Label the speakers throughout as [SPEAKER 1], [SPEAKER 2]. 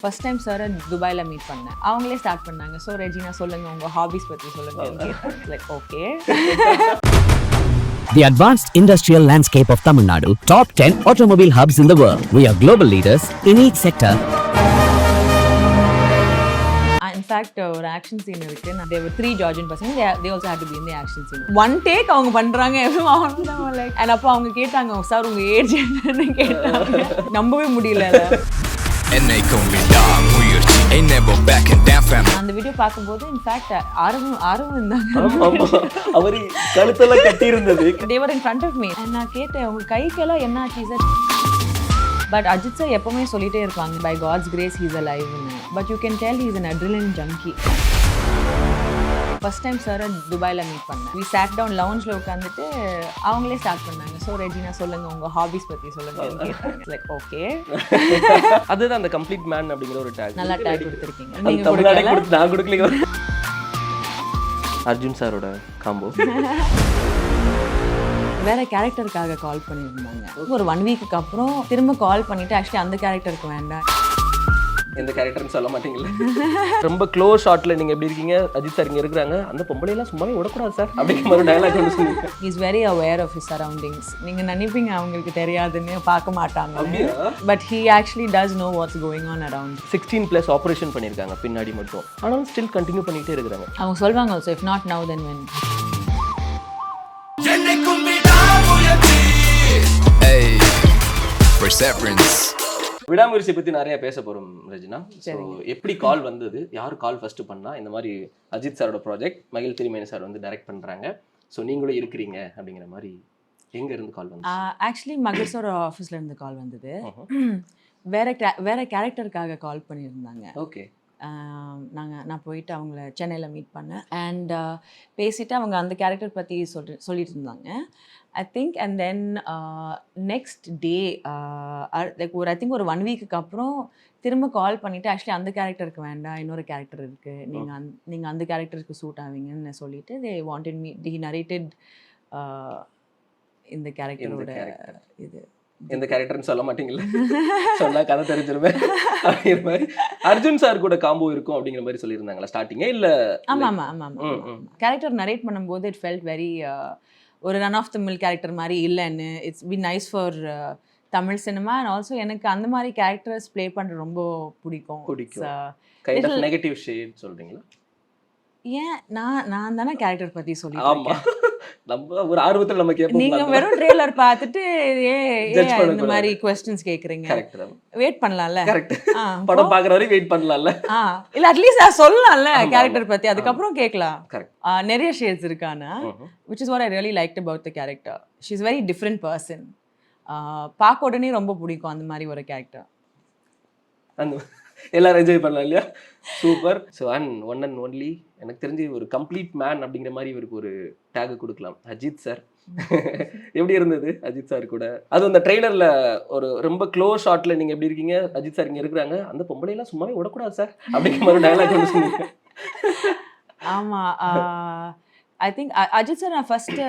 [SPEAKER 1] First time sir துபாயில் meet பண்ணேன். அவங்களே ஸ்டார்ட் பண்ணாங்க. ஸோ ரெஜினா சொல்லுங்க, உங்கள் ஹாபிஸ் பற்றி சொல்லுங்க. Like okay.
[SPEAKER 2] The advanced industrial landscape of Tamil Nadu, top 10 automobile hubs in the world. We are global leaders in each sector.
[SPEAKER 1] In fact ஒரு action scene இருக்கு. There were 3 Georgian பசங்க. They also had to be in the action scene. One take அவங்க பண்றாங்க. and அப்போ அவங்க கேட்டாங்க, sir உங்க age என்னன்னு கேட்டாங்க. நம்பவே முடியல. அந்த வீடியோ பார்க்கும்போது இன்ஃபேக்ட் ஆரவம் இருந்தாங்க.
[SPEAKER 3] அவர் கழுத்தெல்லாம் கட்டி இருந்தது.
[SPEAKER 1] They were in front of me. நான் கேட்டேன், உங்க கைக்கெல்லாம் என்ன ஆச்சு சார்? பட் அஜித் சார் எப்பவுமே சொல்லிட்டே இருப்பாங்க, by God's grace he's alive. But you can tell he's an adrenaline junkie. First time sir துபாயில் மீட் பண்ணேன். வி சாட் டவுன் லவுஞ்சில் உட்காந்துட்டு அவங்களே ஸ்டார்ட் பண்ணாங்க. ஸோ ரெஜினா சொல்லுங்க, உங்கள் ஹாபிஸ் பற்றி சொல்லுங்க. Like okay.
[SPEAKER 3] அதுதான் அந்த கம்ப்ளீட் மேன் அப்படிங்கிற ஒரு டேக்.
[SPEAKER 1] நல்லா டேக் கொடுத்துருக்கீங்க. நீங்கள் கொடுக்கல,
[SPEAKER 3] நான் கொடுக்கல. அர்ஜுன் சாரோட காம்போ
[SPEAKER 1] வேற கேரக்டருக்காக கால் பண்ணியிருந்தாங்க. ஒரு 1 வீக்குக்கு அப்புறம் திரும்ப கால் பண்ணிட்டு, ஆக்சுவலி அந்த கேரக்டருக்கு வேண்டாம்.
[SPEAKER 3] எந்த கேரக்டர்னு சொல்ல மாட்டீங்களா? ரொம்ப க்ளோஸ் ஷாட்ல நீங்க எப்படி இருக்கீங்க, அஜித் சார் இங்க இருக்காங்க, அந்த பொம்பளை எல்லாம் சும்மாவே விடக்கூடாது சார் அப்படிங்கிற மாதிரி டயலாக் ஒன்று சொன்னீங்க.
[SPEAKER 1] Is very aware of his surroundings. நீங்க நினைப்பீங்க அவங்களுக்கு தெரியாதுன்னு, பார்க்க மாட்டாங்க. But he actually does know what's going on around.
[SPEAKER 3] 16+ operation பண்ணியிருக்காங்க பின்னாடி மட்டும், ஆனாலும் ஸ்டில் கண்டினியூ பண்ணிட்டே இருக்காங்க.
[SPEAKER 1] அவங்க சொல்வாங்க also, if not now then when.
[SPEAKER 3] விடாமுயற்சி பத்தி நிறைய பேச போறோம் ரெஜினா. ஸோ எப்படி கால் வந்தது, யார் கால் ஃபர்ஸ்ட் பண்ணா, இந்த மாதிரி அஜித் சாரோட ப்ராஜெக்ட் மகிழ் திரிமேனி சார் வந்து டைரக்ட் பண்றாங்க, ஸோ நீங்களும் இருக்கிறீங்க அப்படிங்கிற மாதிரி எங்க இருந்து கால் வந்து?
[SPEAKER 1] ஆக்சுவலி மகிழ் சார் ஆஃபீஸ்ல இருந்து கால் வந்தது. வேற கேரக்டருக்காக கால் பண்ணியிருந்தாங்க.
[SPEAKER 3] ஓகே.
[SPEAKER 1] நான் போயிட்டு அவங்கள சென்னையில் மீட் பண்ணேன். அண்ட் பேசிவிட்டு அவங்க அந்த கேரக்டர் பற்றி சொல்லிட்டு இருந்தாங்க, I think. And then next day like I think ஒரு 1 வீக்குக்கு அப்புறம் திரும்ப கால் பண்ணிவிட்டு, ஆக்சுவலி அந்த கேரக்டருக்கு வேண்டாம், இன்னொரு கேரக்டர் இருக்குது, நீங்கள் அந்த கேரக்டருக்கு சூட் ஆவீங்கன்னு சொல்லிட்டு they wanted me. The narrated இந்த கேரக்டரோட இது.
[SPEAKER 3] எந்த கேரக்டர்னு சொல்ல மாட்டீங்களா? சொன்னா கதை தெரிஞ்சிருமே அப்படிங்கிற மாதிரி. அர்ஜுன் சார் கூட காம்போ இருக்கும் அப்படிங்கிற மாதிரி சொல்லியிருந்தாங்களா ஸ்டார்டிங்கே? இல்லை.
[SPEAKER 1] ஆமாம். கேரக்டர் நரேட் பண்ணும்போது இட் ஃபெல்ட் வெரி ஒரு run of the mill character மாதிரி இல்லைன்னு. It's be nice for Tamil cinema. And also எனக்கு அந்த மாதிரி கேரக்டர்ஸ் ப்ளே பண்ணுறது ரொம்ப பிடிக்கும்.
[SPEAKER 3] கைண்ட் ஆஃப் நெகட்டிவ் ஷேட் சொல்றீங்களா?
[SPEAKER 1] ஏன் நான் தானே கேரக்டர் பற்றி சொல்லியிருக்கேன்.
[SPEAKER 3] நம்ம ஒரு ஆர்வத்தில் நம்ம கேட்போம்.
[SPEAKER 1] நீங்க வெறும் ட்ரெய்லர் பார்த்துட்டு இந்த மாதிரி क्वेश्चंस கேக்குறீங்க. வெயிட் பண்ணலாம்ல.
[SPEAKER 3] கரெக்ட். படம் பார்க்குற வரைக்கும் வெயிட் பண்ணலாம்ல.
[SPEAKER 1] இல்ல அட்லீஸ்ட் நான் சொல்லலாம்ல கேரக்டர் பத்தி, அதுக்கு அப்புறம் கேட்கலாம். நிறைய ஷேட்ஸ் இருக்கானா, which is what I really liked about the character. She is very different person. பார்க்க உடனே ரொம்ப பிடிக்கும் அந்த மாதிரி ஒரு கேரக்டர்.
[SPEAKER 3] எல்லாரும் என்ஜாய் பண்ணலாம் இல்லையா? Super. So one and only எனக்கு தெரிஞ்சு ஒரு கம்ப்ளீட் மேன் அப்படிங்கிற மாதிரி இவருக்கு ஒரு டேக் கொடுக்கலாம். அஜித் சார் எப்படி இருந்தது அஜித் சார் கூட? அது அந்த ட்ரெய்லரில் ஒரு ரொம்ப க்ளோஸ் ஷாட்ல நீங்கள் எப்படி இருக்கீங்க, அஜித் சார் இங்கே இருக்கிறாங்க, அந்த பொம்பளையெல்லாம் சும்மாவே விடக்கூடாது சார் அப்படிங்கிற மாதிரி டயலாக் ஒன்று சொன்னீங்க.
[SPEAKER 1] ஆமாம். ஐ திங்க் அஜித் சார் நான் ஃபஸ்ட்டு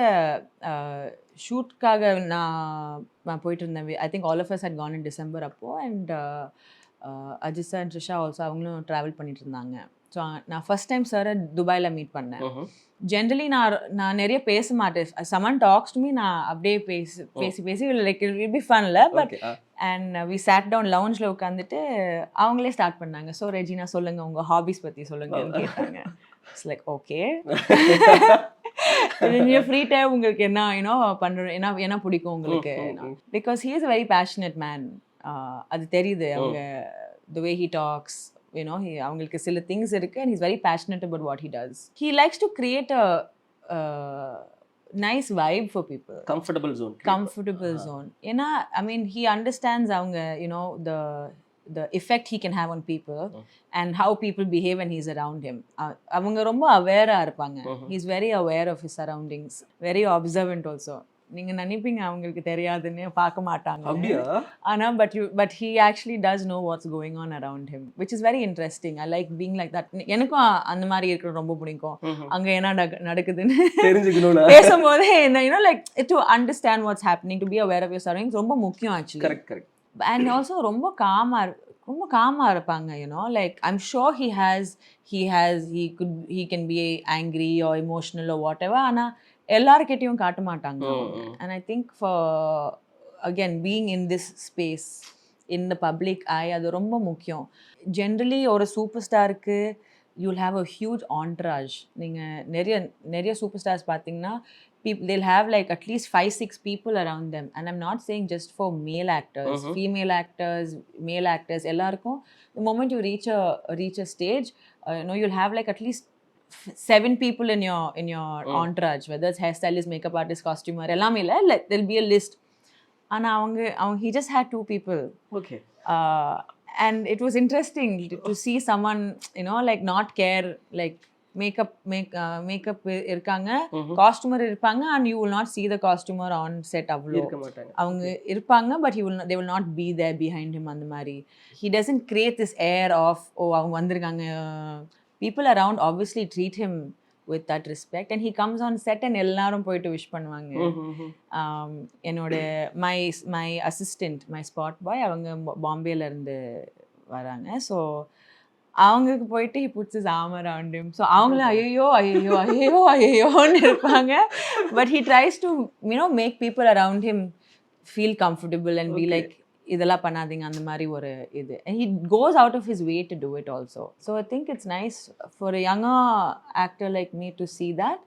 [SPEAKER 1] ஷூட்காக நான் போயிட்டு இருந்தேன். I think all of us had gone in December அப்போது. And Ajith sir and Trisha also அவங்களும் ட்ராவல் பண்ணிட்டு இருந்தாங்க. ஸோ நான் ஃபர்ஸ்ட் டைம் சாரை துபாயில் மீட் பண்ணேன். ஜென்ரலி நான் நிறைய பேச மாட்டேன். சமன் டாக்ஸ் டு மீ, நான் அப்படியே பேசி லைக் இட் பி ஃபன்ல. But and we sat down லவுஞ்சில் உட்காந்துட்டு அவங்களே ஸ்டார்ட் பண்ணாங்க. ஸோ ரெஜினா சொல்லுங்க, உங்கள் ஹாபிஸ் பற்றி சொல்லுங்கன்னு கேட்டாங்க. It's like okay. Free time உங்களுக்கு என்ன பண்ணுறோம், என்ன பிடிக்கும் உங்களுக்கு? Because he is a very passionate man. அது தெரியுது. அவங்க the way he talks, you know, அவங்களுக்கு சில things இருக்கு, and he's very passionate about what he does. He likes to create a nice vibe for people.
[SPEAKER 3] Comfortable zone.
[SPEAKER 1] ஏன்னா I mean he understands அவங்க, you know, the effect he can have on people and how people behave when he's around him. அவங்க ரொம்ப அவேரா இருப்பாங்க. He's very aware of his surroundings, very observant also. நீங்க நினைப்பீங்க அவங்களுக்கு தெரியாதுன்னு, பார்க்க மாட்டாங்க. ஆனா but he actually does know what's going on around him, which is very interesting. I like being like that. எனக்கும் அந்த மாதிரி இருக்கிறது ரொம்ப பிடிக்கும். அங்க என்ன நடக்குதுன்னு தெரிஞ்சுக்கணும். பேசும்போது you know, like to understand what's happening, to be aware of your surroundings ரொம்ப முக்கியம் ஆச்சு.
[SPEAKER 3] கரெக்ட்.
[SPEAKER 1] அண்ட் ஆல்சோ ரொம்ப காமா ரொம்ப காமா இருப்பாங்க, like I'm sure he can be angry or emotional or whatever, ஆனா எல்லார்கிட்டயும் காட்ட மாட்டாங்க அவங்க. And I think for again being in this space in the public eye அது ரொம்ப முக்கியம். Generally ஒரு சூப்பர் ஸ்டாருக்கு you'll have a huge entourage. நீங்க நிறைய சூப்பர் ஸ்டார்ஸ் பார்த்தீங்கன்னா they'll have like at least 5-6 people around them, and I'm not saying just for male actors, female actors, male actors எல்லாருக்கும் the moment you reach a stage, you'll have like at least 7 people in your entourage, whether it's hairstylist, makeup artist, costumer, எல்லாமே இல்ல, like there'll be a list. ஆனா அவங்க he just had 2 people.
[SPEAKER 3] Okay.
[SPEAKER 1] And it was interesting to see someone, like not care, like makeup இருக்காங்க, costumer இருப்பாங்க, and you will not see the costumer on set avlo
[SPEAKER 3] இருக்க மாட்டாங்க.
[SPEAKER 1] அவங்க இருப்பாங்க, but they will not be there behind him. அந்த மாதிரி he doesn't create this air of அவங்க வந்திருக்காங்க. People around obviously treat him with that respect, and he comes on set and எல்லாரும் போயிட்டு விஷ் பண்ணுவாங்க. என்னோட my assistant, my spot boy, அவங்க பாம்பேல இருந்து வராங்க. ஸோ அவங்களுக்கு போயிட்டு he puts his arm around him. So அவங்களும் ஐயோன்னு இருப்பாங்க. But he tries to make people around him feel comfortable and be like, இதெல்லாம் பண்ணாதீங்க, அந்த மாதிரி ஒரு இது. And he goes out of his way to do it also. So I think it's nice for a younger actor like me to see that.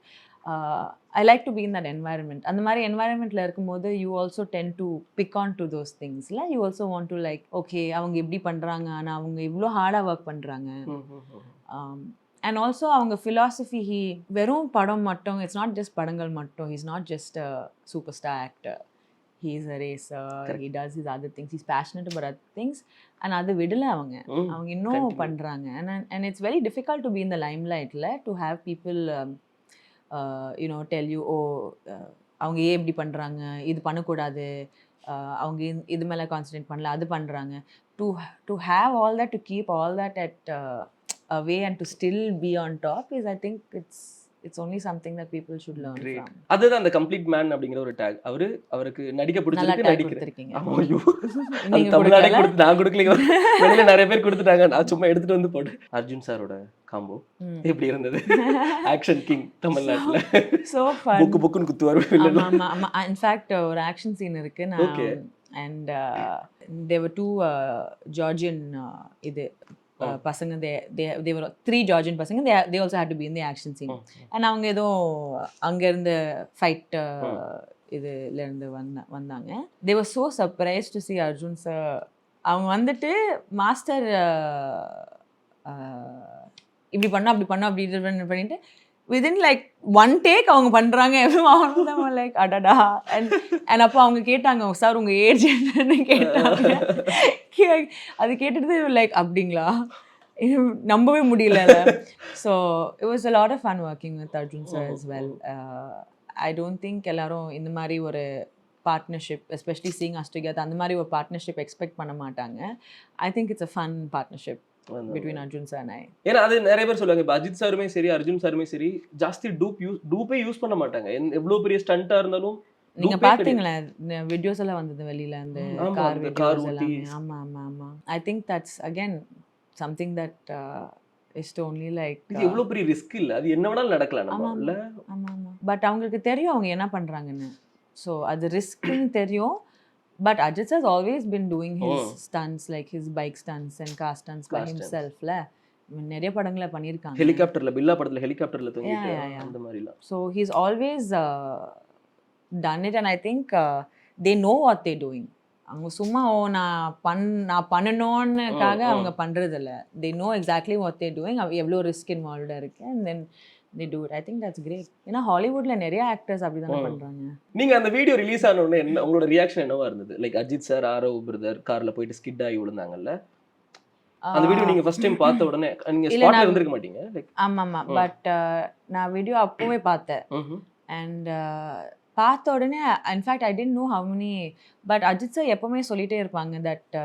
[SPEAKER 1] I like to be in that environment. அந்த மாதிரி environmentல இருக்கும்போது you also tend to pick on to those things. You also want to like, okay, அவங்க எப்படி பண்றாங்க, ஆனா அவங்க இவ்வளோ ஹார்டாக ஒர்க் பண்றாங்க. And also அவங்க philosophy, வெறும் படம் மட்டும், it's not just படங்கள் மட்டும், he's not just a superstar actor. He's a racer. Correct. He does his other things. He's passionate about other things. And அது விடல அவங்க இன்னும் பண்றாங்க. And it's very difficult to be in the limelight, to have people tell you, அவங்க ஏன் இப்படி பண்றாங்க, இது பண்ணக்கூடாது, அவங்க இது மேல கான்சன்ட்ரேட் பண்ணல, அது பண்றாங்க. To have all that, to keep all that at away and to still be on top is, I think it's only something that people should learn from.
[SPEAKER 3] அதுதான் அந்த கம்ப்ளீட் மேன் அப்படிங்கிற ஒரு டேக். அவருக்கு நடிக்க பிடிச்சிருக்கு, நடிக்கிறீங்க. ஐயோ, அது தமிழ்நாடே கொடுத்து நான் கொடுக்கலீங்க, வெளியில நிறைய பேர் கொடுத்துட்டாங்க, நான் சும்மா எடுத்துட்டு வந்து போட்டேன். அர்ஜுன் சாரோட காம்போ எப்படி இருந்தது? ஆக்ஷன் கிங் தமிழ்நாட்டுல
[SPEAKER 1] so fun.
[SPEAKER 3] புக்குன்னு குத்துவாரு.
[SPEAKER 1] ஆமா, in fact ஒரு ஆக்ஷன் சீன் இருக்கு. And there were 2 Georgian பசங்க, they were 3 Georgian பசங்க, they also had to be in the action scene. And அவங்க ஏதோ அங்க இருந்து ஃபைட் இதுல இருந்து வந்தாங்க. they were so surprised to see Arjun sir. அவங்க வந்துட்டு மாஸ்டர் இப்படி பண்ணா அப்படி பண்ணிட்டு within like 1 take அவங்க பண்றாங்க. லைக் அடடா. and அப்போ அவங்க கேட்டாங்க, சார் உங்க ஏஜ் என்னன்னு கேட்டாங்க. அது கேட்டுட்டு லைக் அப்படிங்களா, நம்பவே முடியல. So it was a lot of fun working with Arjun sir as well. I don't think எல்லாரும் இந்த மாதிரி ஒரு partnership, especially seeing as together, அந்த மாதிரி ஒரு பார்ட்னர்ஷிப் எக்ஸ்பெக்ட் பண்ண மாட்டாங்க. I think it's a fun partnership between Arjun sir and I.
[SPEAKER 3] ஏன்னா அது நிறைய பேர் சொல்லுவாங்க, இப்போ அஜித் சாருமே சரி அர்ஜுன் சாருமே சரி ஜாஸ்தி டூப்பே யூஸ் பண்ண மாட்டாங்க. எவ்வளோ பெரிய ஸ்டண்டா இருந்தாலும்.
[SPEAKER 1] நீங்க பாத்தீங்களா வீடியோஸ் எல்லாம் வந்தது வெளியில, அந்த கார் வீடியோஸ் எல்லாம். ஆமா. I think that's again something that is to only like,
[SPEAKER 3] இது எவ்வளோ பெரிய ரிஸ்க் இல்ல, அது என்ன வேணாலும் நடக்கலாம் நம்ம இல்ல.
[SPEAKER 1] ஆமா. பட் அவங்களுக்கு தெரியும் அவங்க என்ன பண்றாங்கன்னு. ஸோ அது ரிஸ்க்னு தெரியும். But Ajith has always been doing his stunts, like his bike stunts and car stunts by himself. நிறைய படங்களை பண்ணியிருக்காங்க.
[SPEAKER 3] ஹெலிகாப்டர்ல, பில்லா படத்துல ஹெலிகாப்டர்ல தூங்கிட்டு அந்த மாதிரிலாம்.
[SPEAKER 1] So he's always done it, and I think they know what they're doing. அவங்க சும்மா நான் பண்ணணும்னுக்காக அவங்க பண்றது இல்லை. They know exactly what they're doing, எவ்வளோ ரிஸ்க் இன்வால்வ்டாக இருக்கு, and then they do it. I think that's great. ஏன்னா ஹாலிவுட்ல நிறைய ஆக்டர்ஸ் அப்படிதானே பண்றாங்க.
[SPEAKER 3] நீங்க அந்த வீடியோ ரிலீஸ் ஆன உடனே என்ன உங்களோட ரியாக்ஷன் என்னவா இருந்தது? Like Ajith sir, Aarav brother கார்ல போயிட்டு ஸ்கிட் ஆகி விழுந்தாங்கல்ல, அந்த வீடியோ நீங்க ஃபர்ஸ்ட் டைம் பார்த்த உடனே நீங்க ஸ்பாட்ல இருந்திருக்க மாட்டீங்க. லைக்
[SPEAKER 1] ஆமா. பட் நான் வீடியோ அப்பவே பார்த்தேன். and பார்த்த உடனே in fact I didn't know how many, but Ajith sir எப்பவுமே சொல்லிட்டே இருப்பாங்க that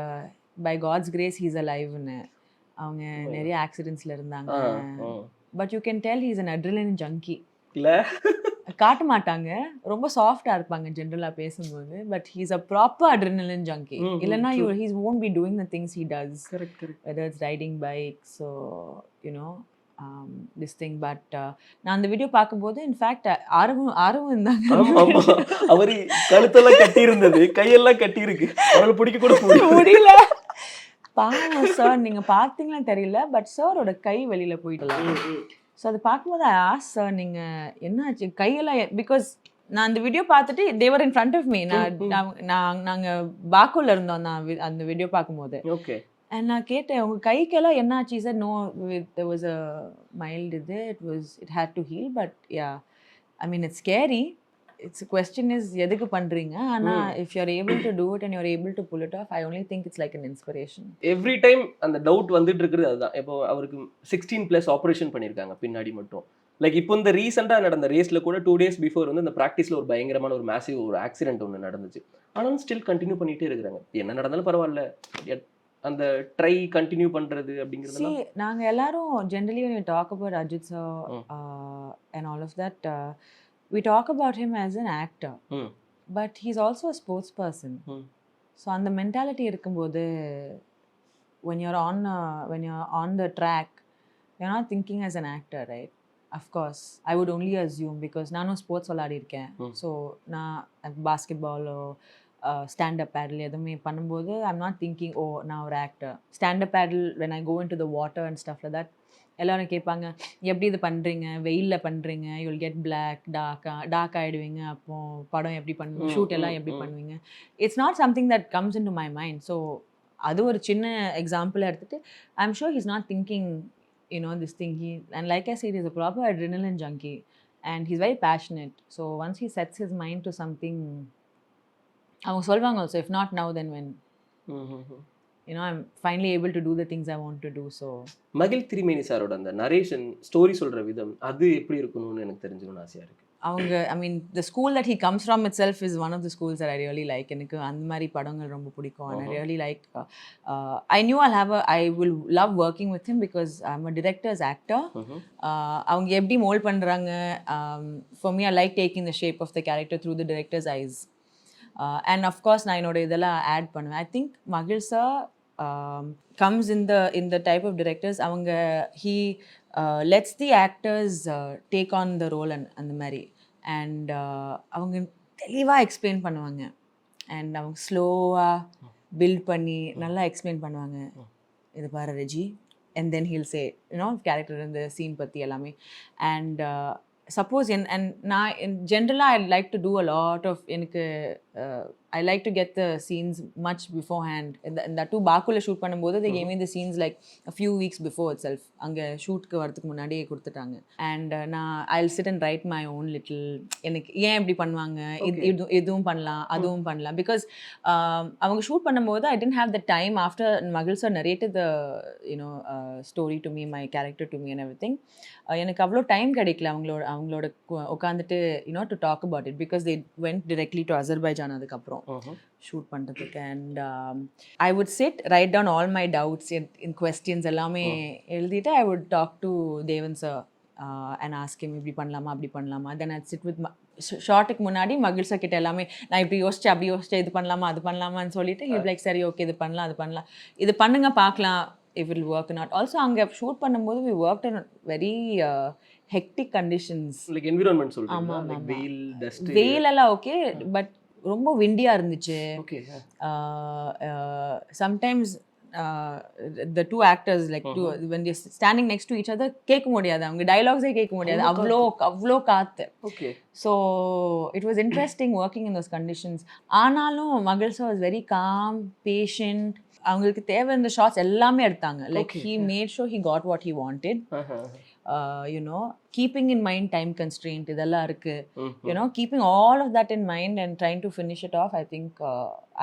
[SPEAKER 1] by God's grace he's அலைவ்னு. அவங்க நிறைய ஆக்சிடென்ட்ஸ்ல இருந்தாங்க. But you can tell he's an adrenaline junkie. காட்ட மாட்டாங்க, ரொம்ப சாஃப்டா இருப்பாங்க ஜென்ரலா பேசும்போது. But he is a proper adrenaline Zengi. இல்லன்னா he won't be doing the things he does.
[SPEAKER 3] Correct.
[SPEAKER 1] Whether it's riding bikes or you know this thing. But நான் அந்த வீடியோ பார்க்கும்போது இன்ஃபேக்ட் ஆரவும் இருந்தாங்க.
[SPEAKER 3] ஆமா அவரு கழுத்தெல்லாம் கட்டி இருந்தது, கையெல்லாம் கட்டி இருக்கு, அவரால் பிடிக்க கூட
[SPEAKER 1] முடியல. பாவம் சார், நீங்க பார்த்தீங்களா தெரியல, பட் சாரோட கை வெளியில போயிடல. ஸோ அதை பார்க்கும்போது சார் நீங்க என்னாச்சு கையெல்லாம், பிகாஸ் நான் அந்த வீடியோ பார்த்துட்டு தேவர் இன் ஃப்ரண்ட் ஆஃப் மீ. நாங்கள் பாக்கோல இருந்தோம் அந்த வீடியோ பார்க்கும்போது.
[SPEAKER 3] ஓகே.
[SPEAKER 1] அண்ட் நான் கேட்டேன் உங்கள் கைக்கெல்லாம் என்னாச்சு sir? No, there was a mild it had to heal, but yeah, I mean it's scary. It's a question is எதுக்கு பண்றீங்க? ஆனா if you're able to do it and you're able to pull it off, I only think it's like an inspiration.
[SPEAKER 3] Every time அந்த doubt வந்துட்டு இருக்குது அதுதான். இப்போ அவருக்கு 16+ operation பண்ணியிருக்காங்க பின்னாடி மட்டும். லைக் இப்போ இந்த ரீசெண்டாக நடந்த ரேஸில் கூட 2 days பிஃபோர் வந்து இந்த ப்ராக்டிஸில் ஒரு பயங்கரமான ஒரு மேசிவ் ஒரு ஆக்சிடென்ட் ஒன்று நடந்துச்சு. ஆனாலும் ஸ்டில் கண்டினியூ பண்ணிகிட்டே இருக்கிறாங்க. என்ன நடந்தாலும் பரவாயில்ல, அந்த ட்ரை கண்டினியூ பண்ணுறது அப்படிங்கிறது.
[SPEAKER 1] நாங்கள் எல்லாரும் generally when we talk about Ajith sir and all of that, we talk about him as an actor, but he's also a sports person. So அந்த mentality இருக்கும்போது when you're on the track, you're not thinking as an actor, right? Of course, I would only assume because நானும் sports விளையாடிருக்கேன். So நான் பாஸ்கெட்பாலோ stand up பேடில் எதுவுமே பண்ணும்போது I'm not thinking oh நான் ஒரு actor. Stand up paddle when I go into the water and stuff like that, எல்லாரும் கேட்பாங்க எப்படி இது பண்ணுறீங்க, வெயிலில் பண்ணுறீங்க, யூல் கெட் பிளாக் டார்க் ஆகிடுவீங்க, அப்போ படம் எப்படி பண்ணுவீங்க, ஷூட் எல்லாம் எப்படி பண்ணுவீங்க. It's not something that comes in to my mind. So அது ஒரு சின்ன எக்ஸாம்பிளாக எடுத்துகிட்டு I'm sure he's not thinking this thing. And like I said, he's a proper adrenaline junkie and he's very passionate. So once he sets his mind to something, அவங்க சொல்வாங்க also, if not now then when. I'm finally able to do the things I want to do. So
[SPEAKER 3] மகிழ் திரிமேனி சாரோட அந்த narration story சொல்ற விதம் அது எப்படி இருக்கணும்னு எனக்கு தெரிஞ்சுக்கணும்னு ஆசையா இருக்கு.
[SPEAKER 1] அவங்க the school that he comes from itself is one of the schools that I really like. எனக்கு அந்த மாதிரி படங்கள் ரொம்ப பிடிக்கும். And I really like I knew I will love working with him because I'm a director's actor. அவங்க எப்படி mould பண்றாங்க, for me I like taking the shape of the character through the director's eyes. And of course நான் என்னோட இதெல்லாம் add பண்ணுவேன். I think Magizh sir comes in the type of directors, அவங்க he lets the actors take on the role அந்த மாதிரி. And அவங்க தெளிவாக explain பண்ணுவாங்க. அண்ட் அவங்க ஸ்லோவாக பில்ட் பண்ணி நல்லா எக்ஸ்பிளைன் பண்ணுவாங்க. இது பாரு Reji, and then he'll say character இந்த சீன் பற்றி எல்லாமே. அண்ட் சப்போஸ் நான் ஜென்ரலாக I like to do a lot of எனக்கு I like to get the scenes much beforehand. இந்த டூ பாக்குல ஷூட் பண்ணும்போது they gave me the scenes like a few weeks before itself. அங்கே ஷூட்க்கு வரதுக்கு முன்னாடியே கொடுத்துட்டாங்க. அண்ட் நான் I'll sit and write my own little, எனக்கு ஏன் இப்படி பண்ணுவாங்க, இதுவும் பண்ணலாம் அதுவும் பண்ணலாம். பிகாஸ் அவங்க ஷூட் பண்ணும்போது I didn't have the time after Magizh sir narrated the story to me, my character to me and everything. எனக்கு அவ்வளோ டைம் கிடைக்கல அவங்களோட உட்காந்துட்டு to talk about it because they went directly to Azerbaijan அதுக்கப்புறம் shoot பண்ணுறதுக்கு. And I would sit right down all my doubts in questions எல்லாமே எழுதிட்டு I would talk to Devan sir and ask him இப்படி பண்ணலாமா அப்படி பண்ணலாமா. தென் ஐ சிட் வித் ஷார்ட்டுக்கு முன்னாடி மகிழ் சார் கிட்ட எல்லாமே நான் இப்படி யோசிச்சேன் அப்படி யோசிச்சேன், இது பண்ணலாமா அது பண்ணலாமான்னு சொல்லிட்டு ஹி லைக் சரி ஓகே இது பண்ணலாம் அது பண்ணலாம், இது பண்ணுங்க பார்க்கலாம் if it will work or not. Also அங்கே ஷூட் பண்ணும்போது we worked in very hectic conditions,
[SPEAKER 3] like environment சொல்றீங்க, like வெயில் டஸ்ட்
[SPEAKER 1] வெயில் எல்லாம் ஓகே, பட் ரொம்ப விண்டியா இருந்துச்சு. Sometimes the two actors like when they standing next to each other கேட்க முடியாது, அவங்க டயலாக்ஸே கேட்க முடியாது, அவ்வளோ காத்து. So it was interesting working in those conditions. ஆனாலும் Magizh sir was very calm, patient. அவங்களுக்கு தேவை இந்த ஷார்ட்ஸ் எல்லாமே எடுத்தாங்க. Like he made sure he got what he wanted. Keeping in mind time constraint இதெல்லாம் இருக்கு. Keeping all of that in mind and trying to finish it off, I think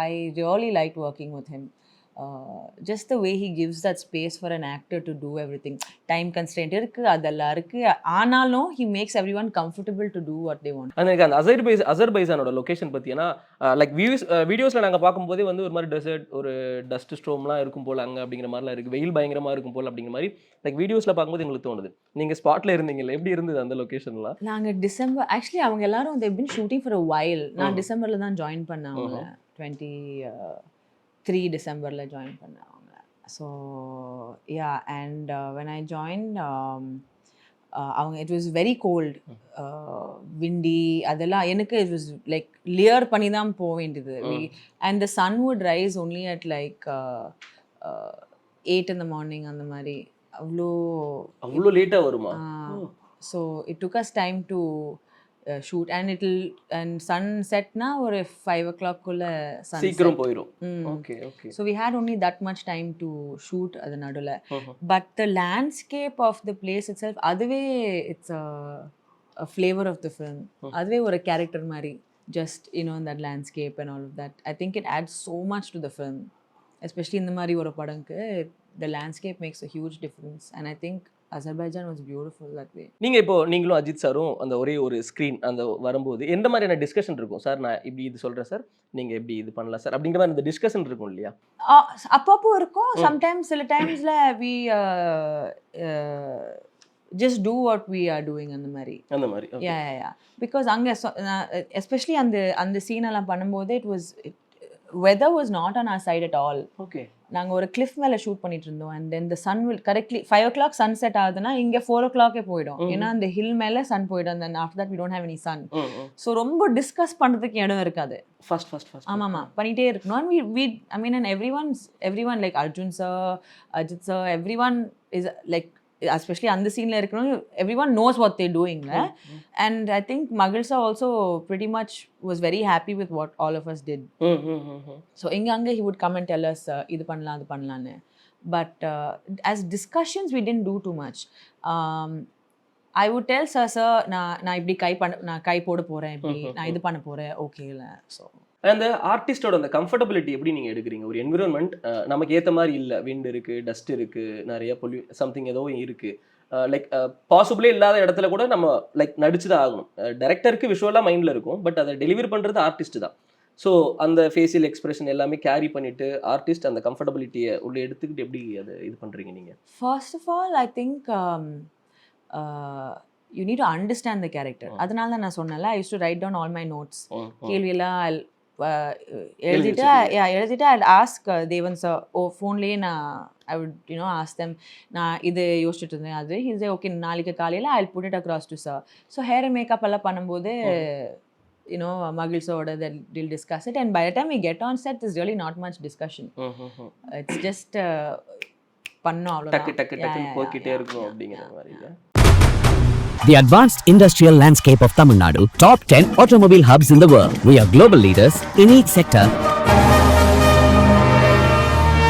[SPEAKER 1] I really liked working with him. just the way he gives that space for an actor to do everything. Time constraint இருக்கு, அதெல்லாம் இருக்கு. ஆனாலும் he makes everyone comfortable to do what they want.
[SPEAKER 3] எனக்கு அந்த அசர்பைசானோட location பத்தி, ஏன்னா like வீடியோஸ்ல நாங்க பார்க்கும்போதே வந்து ஒரு மாதிரி டெசர்ட், ஒரு டஸ்ட் ஸ்டோம்லாம் இருக்கும் போல அங்க அப்படிங்கிற மாதிரிலாம் இருக்கு, வெயில் பயங்கரமா இருக்கும் போல அப்படிங்கிற மாதிரி லைக் வீடியோஸ்ல பார்க்கும்போது எங்களுக்கு தோணுது. நீங்க ஸ்பாட்ல இருந்தீங்கல்ல, எப்படி இருந்தது அந்த லொகேஷன்லாம்?
[SPEAKER 1] நாங்க டிசம்பர், ஆக்சுவலி அவங்க எல்லாரும் they've been shooting for a while. நான் டிசம்பர்ல தான் ஜாயின் பண்ணேன் அவங்கள. 23 டிசம்பர்ல ஜாயின் பண்ணேன் அவங்கள. So yeah, and when I joined, அவங்க it was very cold, windy, அதெல்லாம் எனக்கு it was like லேயர் பண்ணி தான் போக வேண்டியது. And the sun would rise only at like 8 in the morning அந்த மாதிரி.
[SPEAKER 3] அவ்வளோ லேட்டா வருமா?
[SPEAKER 1] So it took us time to shoot, and sunset na or 5 o'clock kulla sunset
[SPEAKER 3] சீக்கிரம் போயிடும். Okay.
[SPEAKER 1] So we had only that much time to shoot adu nadula. But the landscape of the place itself, adave it's a flavor of the film. Adave or a character mari, just in that landscape and all of that. I think it adds so much to the film, especially in the mari or padanku. The landscape makes a huge difference, and I think Azerbaijan was beautiful that way.
[SPEAKER 3] நீங்களும் அஜித் சாரும் அந்த ஒரே ஒரு screen அந்த வரும்போது எந்த மாதிரியான discussion இருக்கும்? சார் நான் இப்படி இது சொல்றேன் சார், நீங்க எப்படி இது பண்ணலாம் சார் அப்படிங்கிற மாதிரி அந்த டிஸ்கஷன் இருக்கும் இல்லையா?
[SPEAKER 1] அப்பப்போ இருக்கும். சம்டைம்ஸ் சில டைம்ஸ்ல we just do what we are doing அந்த மாதிரி. Yeah. Because அங்க especially அந்த சீன் எல்லாம் பண்ணும்போது weather was not on our side at all.
[SPEAKER 3] Okay.
[SPEAKER 1] நாங்க ஒரு cliff மேல ஷூட் பண்ணிட்டு இருந்தோம், and then the sun will correctly 5 o'clock sunset ஆகுதுன்னா இங்க 4 o'clock போயிடும். ஏன்னா அந்த hill மேல sun போயிடும், and then after that we don't have any sun. So ரொம்ப டிஸ்கஸ் பண்றதுக்கு இடம் இருக்காது.
[SPEAKER 3] Fast.
[SPEAKER 1] ஆமாமா, பண்ணிட்டே இருக்கணும். And we I mean, and everyone like Arjun sir, Ajith sir, everyone is like, especially அந்த சீன்ல இருக்கணும், everyone knows what they're doing. And I think Magizh also pretty much was very happy with what all of us did. So inga he would come and tell us idu pannalam adu pannalam. But as discussions we didn't do too much. I would tell sir na இப்படி கை போட போறேன், இப்படி நான் இது பண்ண போறேன், ஓகேல. So
[SPEAKER 3] அந்த ஆர்டிஸ்டோட அந்த கம்ஃபர்டபிலிட்டி எப்படி நீங்கள் எடுக்கிறீங்க? ஒரு என்விரான்மெண்ட் நமக்கு ஏற்ற மாதிரி இல்லை, விண்ட் இருக்குது, டஸ்ட் இருக்குது, நிறைய சம்திங் ஏதோ இருக்குது, லைக் பாசிபிளே இல்லாத இடத்துல கூட நம்ம லைக் நடிச்சு தான் ஆகணும். டைரக்டருக்கு விஷுவலாக மைண்டில் இருக்கும், பட் அதை டெலிவரி பண்ணுறது ஆர்டிஸ்ட் தான். ஸோ அந்த ஃபேஷியல் எக்ஸ்பிரஷன் எல்லாமே கேரி பண்ணிவிட்டு ஆர்டிஸ்ட் அந்த கம்ஃபர்டபிலிட்டியை உள்ளே எடுத்துக்கிட்டு எப்படி அதை இது பண்ணுறீங்க நீங்கள்?
[SPEAKER 1] First of all, I think you need to understand the character. அதனால தான் நான் சொன்னேன்ல, I used to write down all my notes. கேள்வியெல்லாம் எழுதிட்டு I'd ask Devan sir, ஃபோன்லேயே I would ask them, நான் இது யோசிச்சுட்டு இருந்தேன், அது he'll say okay, நாளைக்கு காலையில் I'll put it across to sir. So hair and makeup எல்லாம் பண்ணும்போது Magizh sir they'll discuss it, and by the time we get on set there's really not much discussion. It's just பண்ணோம் அவ்வளவுதான்,
[SPEAKER 3] டக்கு போக்கிட்டே இருக்கும் அப்படிங்கிற மாதிரி.
[SPEAKER 2] The advanced industrial landscape of Tamil Nadu, top 10 automobile hubs in the world. We are global leaders in each sector.